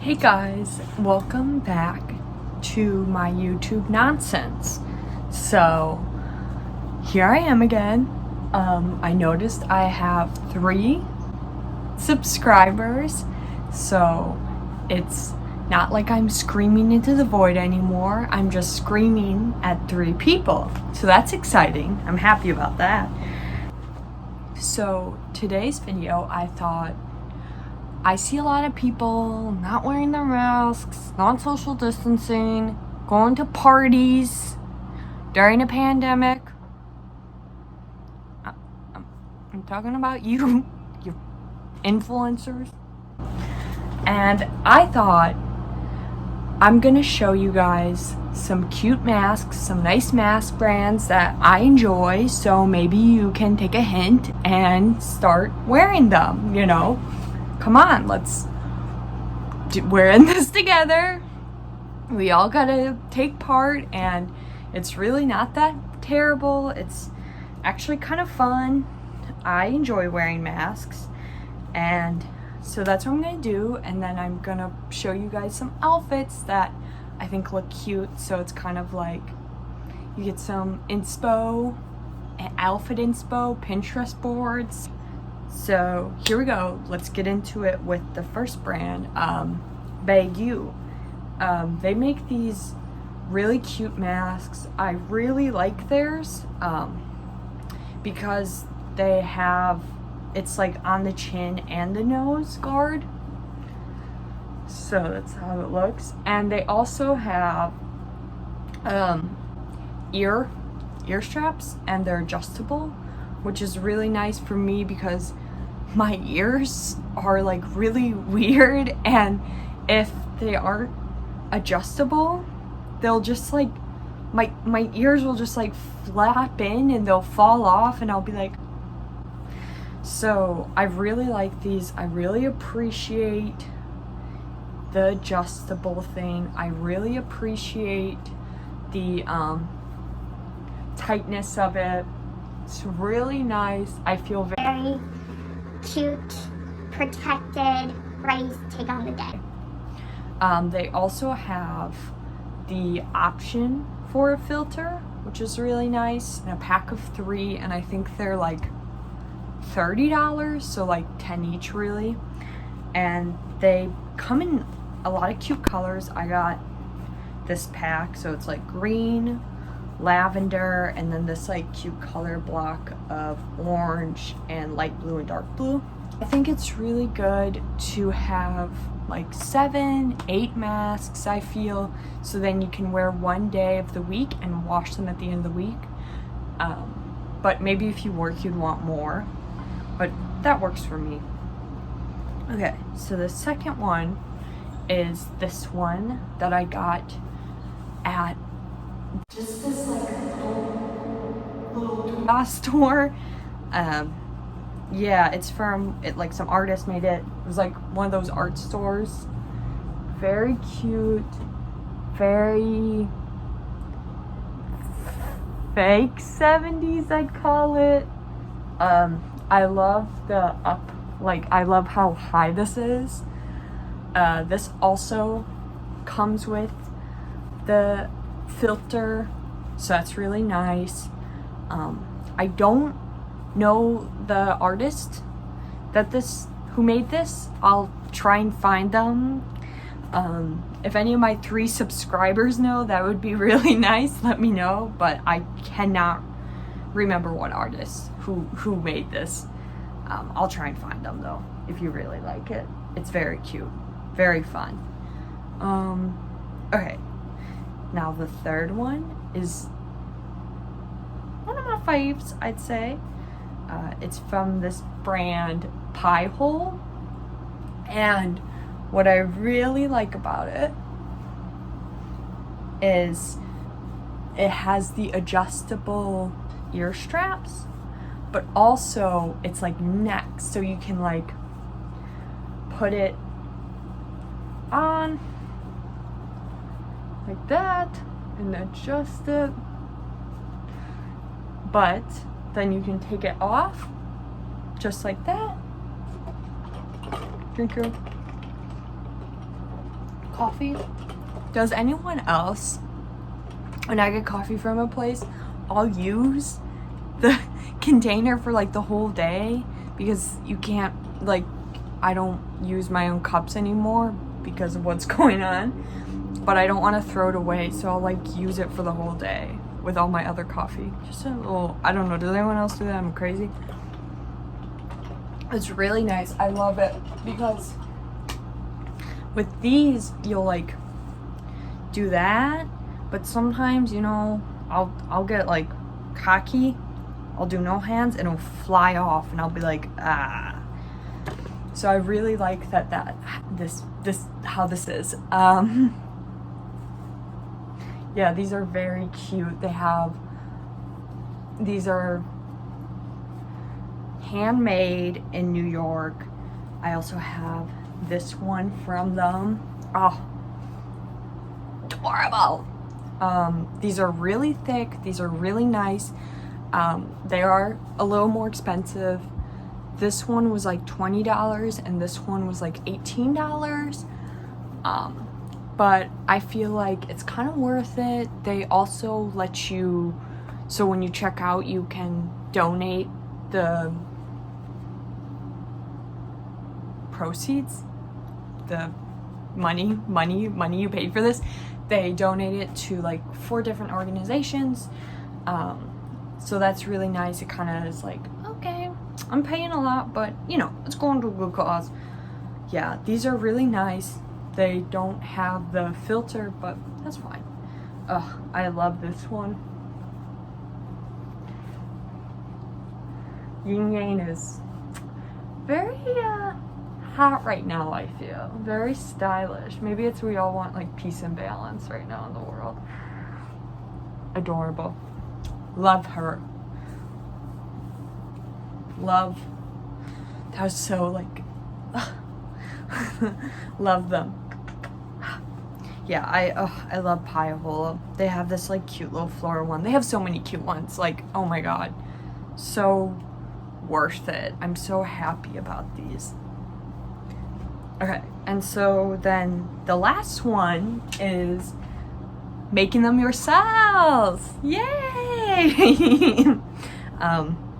Hey guys, welcome back to my YouTube nonsense. So here I am again. I noticed I have 3 subscribers, so it's not like I'm screaming into the void anymore. I'm just screaming at 3 people. So that's exciting. I'm happy about that. So today's video, I thought, I see a lot of people not wearing their masks, not social distancing, going to parties during a pandemic. I'm talking about you influencers. And I thought I'm gonna show you guys some cute masks, some nice mask brands that I enjoy, so maybe you can take a hint and start wearing them, you know? Come on, we're in this together. We all gotta take part, and it's really not that terrible. It's actually kind of fun. I enjoy wearing masks, and so that's what I'm gonna do. And then I'm gonna show you guys some outfits that I think look cute. So it's kind of like you get some inspo, outfit inspo, Pinterest boards. So here we go. Let's get into it with the first brand, BAGGU. They make these really cute masks. I really like theirs because they have, it's like on the chin and the nose guard. So that's how it looks. And they also have ear straps, and they're adjustable, which is really nice for me because my ears are like really weird, and if they aren't adjustable, they'll just like, my ears will just like flap in and they'll fall off, and I'll be like, so I really like these. I really appreciate the adjustable thing. I really appreciate the tightness of it. It's really nice. I feel very cute, protected, ready to take on the day. They also have the option for a filter, which is really nice, and a pack of 3, and I think they're like $30, so like 10 each really. And they come in a lot of cute colors. I got this pack, so it's like green, lavender, and then this like cute color block of orange and light blue and dark blue. I think it's really good to have like 7, 8 masks, I feel, so then you can wear one day of the week and wash them at the end of the week. But maybe if you work, you'd want more, but that works for me. Okay, so the second one is this one that I got at just this like little store. Yeah, it's from like some artist made it. It was like one of those art stores. Very cute, very fake 70s, I'd call it. I love the I love how high this is. This also comes with the filter, so that's really nice. I don't know the artist who made this. I'll try and find them. If any of my 3 subscribers know, that would be really nice. Let me know, but I cannot remember what artist who made this. I'll try and find them though, if you really like it. It's very cute, very fun. Okay, now the third one is one of my faves, I'd say. It's from this brand Pie Hole, and what I really like about it is it has the adjustable ear straps, but also it's like neck, so you can like put it on like that and adjust it, but then you can take it off just like that. Drink your coffee. Does anyone else, when I get coffee from a place, I'll use the container for like the whole day because you can't, like, I don't use my own cups anymore because of what's going on, but I don't want to throw it away, so I'll like use it for the whole day with all my other coffee. Just a little, I don't know, does anyone else do that? I'm crazy. It's really nice. I love it because with these you'll like do that, but sometimes, you know, I'll get like cocky, I'll do no hands and it'll fly off and I'll be like, ah. So I really like this how this is. Yeah, these are very cute. These are handmade in New York. I also have this one from them. Oh, adorable. These are really thick. These are really nice. They are a little more expensive. This one was like $20 and this one was like $18. But I feel like it's kind of worth it. They also let you, so when you check out, you can donate the proceeds, the money you paid for this. They donate it to like 4 different organizations. So that's really nice. It kind of is like, okay, I'm paying a lot, but you know, it's going to a good cause. Yeah, these are really nice. They don't have the filter, but that's fine. Ugh, I love this one. Yin Yang is very hot right now, I feel. Very stylish. Maybe it's we all want like peace and balance right now in the world. Adorable. Love her. Love. That was so like love them. Yeah, I love Piahola. They have this like cute little floral one. They have so many cute ones. Like, oh my god. So worth it. I'm so happy about these. Okay, and so then the last one is making them yourselves. Yay!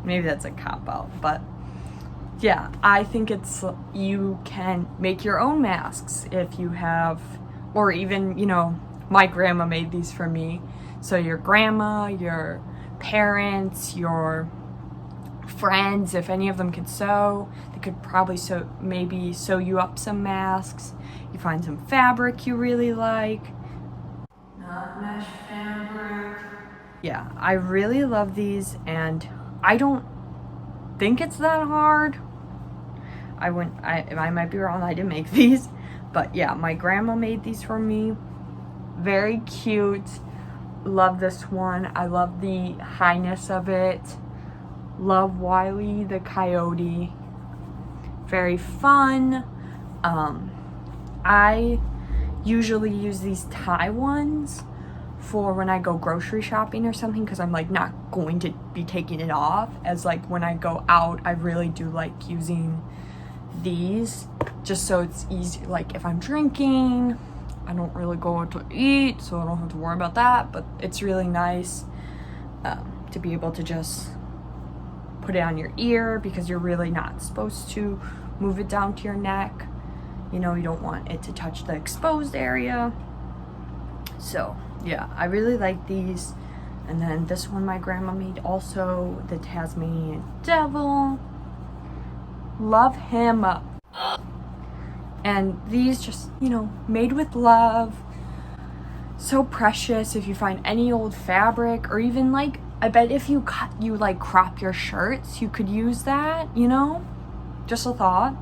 Maybe that's a cop-out, but yeah, I think it's, you can make your own masks if you have, or even, you know, my grandma made these for me. So your grandma, your parents, your friends, if any of them could sew, they could probably maybe sew you up some masks. You find some fabric you really like. Not mesh fabric. Yeah, I really love these, and I don't think it's that hard. I might be wrong, I didn't make these, but yeah, my grandma made these for me. Very cute. Love this one. I love the highness of it. Love Wiley the coyote. Very fun. I usually use these tie ones for when I go grocery shopping or something, because I'm like not going to be taking it off. As like when I go out, I really do like using these just so it's easy. Like if I'm drinking, I don't really go out to eat, so I don't have to worry about that, but it's really nice to be able to just put it on your ear, because you're really not supposed to move it down to your neck. You know, you don't want it to touch the exposed area. So yeah, I really like these. And then this one my grandma made also, the Tasmanian Devil. Love him. And these just, you know, made with love. So precious. If you find any old fabric, or even like, I bet if you like crop your shirts, you could use that, you know? Just a thought.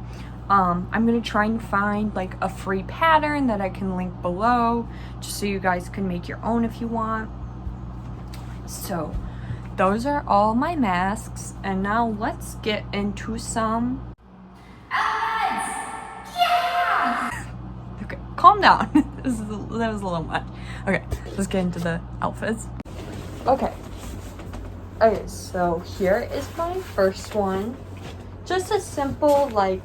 I'm gonna try and find like a free pattern that I can link below, just so you guys can make your own if you want. So those are all my masks, and now let's get into some outfits. Yeah! Okay, calm down. That was a little much. Okay, let's get into the outfits. Okay, so here is my first one. Just a simple, like,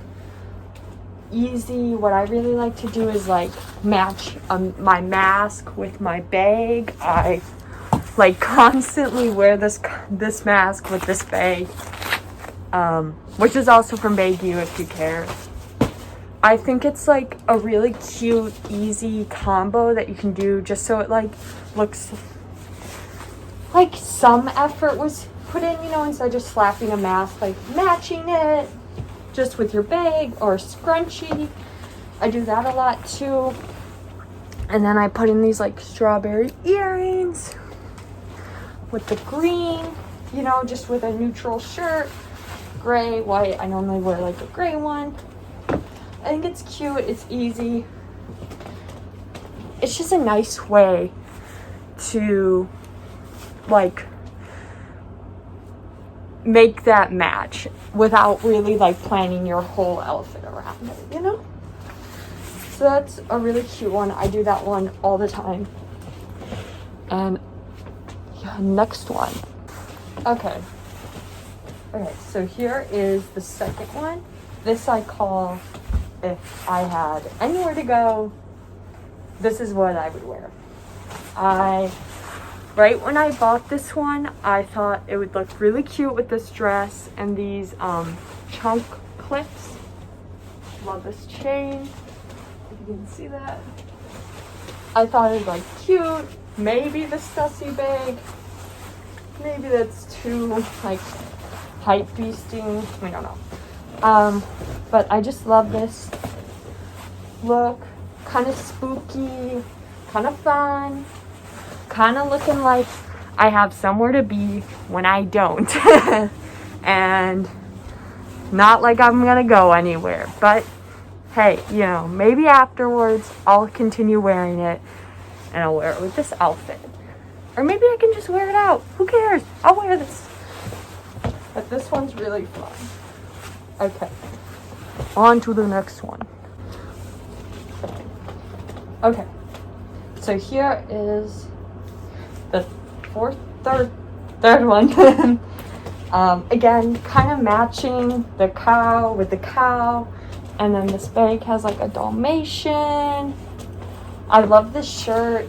easy. What I really like to do is like match my mask with my bag. I like constantly wear this mask with this bag, which is also from BAGGU if you care. I think it's like a really cute, easy combo that you can do just so it like looks like some effort was put in, you know, instead of just slapping a mask, like matching it just with your bag or scrunchie. I do that a lot too. And then I put in these like strawberry earrings with the green, you know, just with a neutral shirt, gray, white. I normally wear like a gray one. I think it's cute, it's easy. It's just a nice way to like make that match without really like planning your whole outfit around it, you know? So that's a really cute one. I do that one all the time. And yeah, next one. Okay, so here is the second one. This I call, if I had anywhere to go, this is what I would wear. Right when I bought this one, I thought it would look really cute with this dress and these chunk clips. Love this chain, if you can see that. I thought it would look cute. Maybe the Stussy bag. Maybe that's too like hype beasting. We don't know. But I just love this look. Kind of spooky, kind of fun, kind of looking like I have somewhere to be when I don't. And not like I'm gonna go anywhere. But hey, you know, maybe afterwards I'll continue wearing it and I'll wear it with this outfit. Or maybe I can just wear it out. Who cares? I'll wear this. But this one's really fun. Okay, on to the next one. Okay, so here is the third one. Again, kind of matching the cow with the cow, and then this bag has like a Dalmatian. I love this shirt.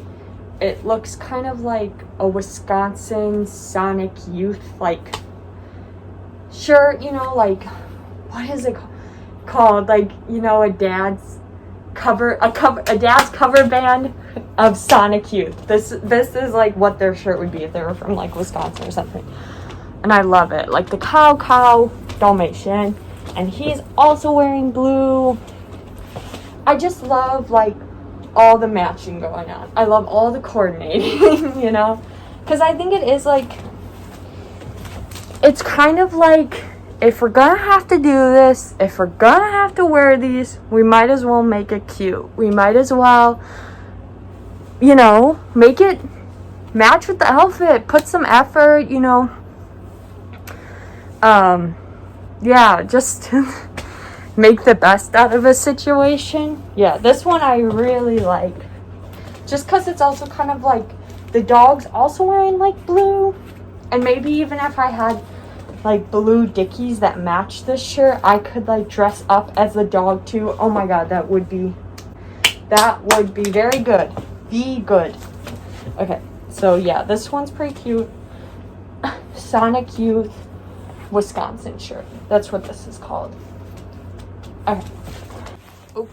It looks kind of like a Wisconsin Sonic Youth like shirt, you know, like what is it called? Like, you know, a dad's cover band of Sonic Youth. This is like what their shirt would be if they were from like Wisconsin or something. And I love it. Like the cow Dalmatian, and he's also wearing blue. I just love like all the matching going on. I love all the coordinating, you know, because I think it is like, it's kind of like, if we're gonna have to do this, if we're gonna have to wear these, we might as well make it cute. We might as well, you know, make it match with the outfit. Put some effort, you know. Yeah, just make the best out of a situation. Yeah, this one I really like. Just because it's also kind of like, the dog's also wearing like blue. And maybe even if I had like blue Dickies that match this shirt, I could like dress up as the dog too. Oh my god, that would be very good. Be good. Okay, so yeah, this one's pretty cute. Sonic Youth Wisconsin shirt. That's what this is called. Okay. Oh.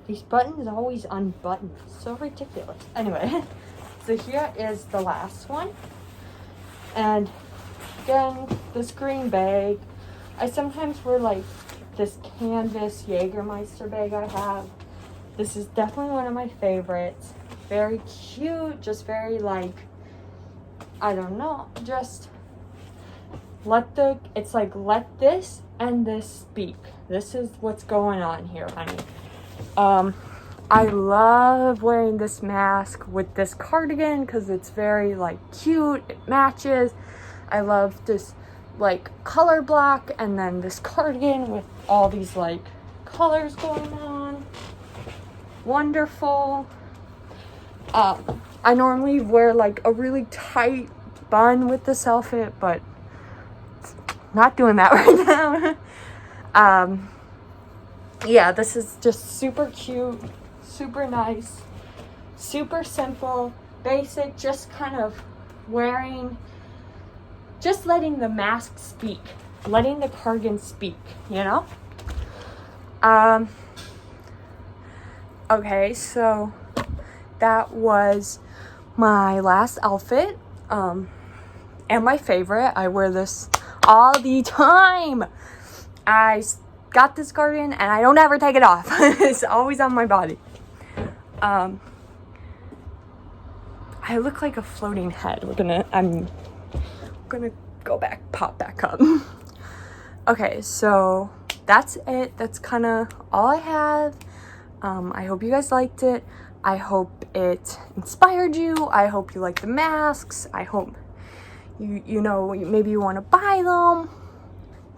These buttons always unbutton. So ridiculous. Anyway, so here is the last one. And again, this green bag. I sometimes wear like this canvas Jägermeister bag I have. This is definitely one of my favorites. Very cute, just very like, I don't know, just let this and this speak. This is what's going on here, honey. I love wearing this mask with this cardigan because it's very like cute, it matches. I love this like color block and then this cardigan with all these like colors going on. Wonderful. I normally wear like a really tight bun with this outfit, but not doing that right now. yeah, this is just super cute, super nice, super simple, basic, just kind of wearing, just letting the mask speak, letting the cardigan speak, you know? Okay, so that was my last outfit, and my favorite. I wear this all the time. I got this cardigan and I don't ever take it off. It's always on my body. I look like a floating head. I'm gonna go back, pop back up. Okay, so that's it. That's kind of all I have. I hope you guys liked it. I hope it inspired you. I hope you like the masks. I hope you know, maybe you want to buy them.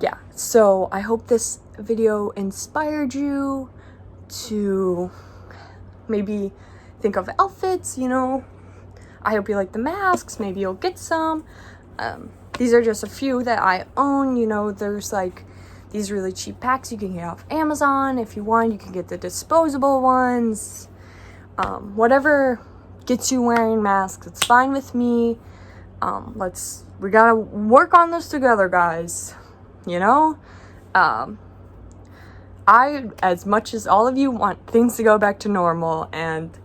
Yeah, so I hope this video inspired you to maybe think of outfits, you know. I hope you like the masks. Maybe you'll get some. These are just a few that I own. You know, there's like these really cheap packs you can get off Amazon. If you want, you can get the disposable ones. Whatever gets you wearing masks, it's fine with me. We gotta work on this together, guys. You know? I, as much as all of you, want things to go back to normal, and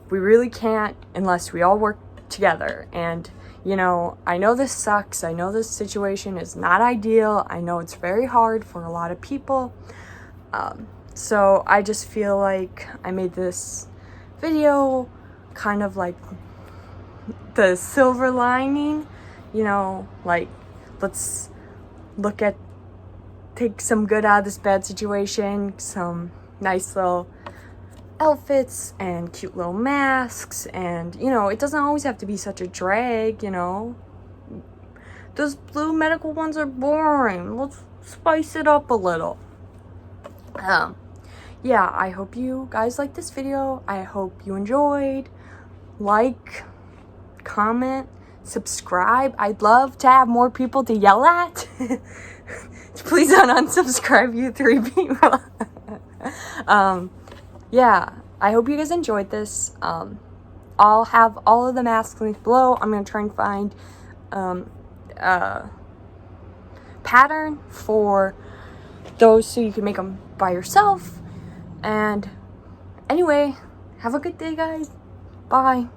we really can't unless we all work together. And, you know, I know this sucks. I know this situation is not ideal. I know it's very hard for a lot of people. So I just feel like I made this video kind of like the silver lining, you know, like, let's take some good out of this bad situation, some nice little outfits and cute little masks, and, you know, it doesn't always have to be such a drag, you know. Those blue medical ones are boring. Let's spice it up a little. Yeah, I hope you guys liked this video. I hope you enjoyed. Like, comment, subscribe. I'd love to have more people to yell at. Please don't unsubscribe, you 3 people. Yeah, I hope you guys enjoyed this. I'll have all of the masks linked below. I'm gonna try and find a pattern for those so you can make them by yourself. And anyway, have a good day, guys. Bye.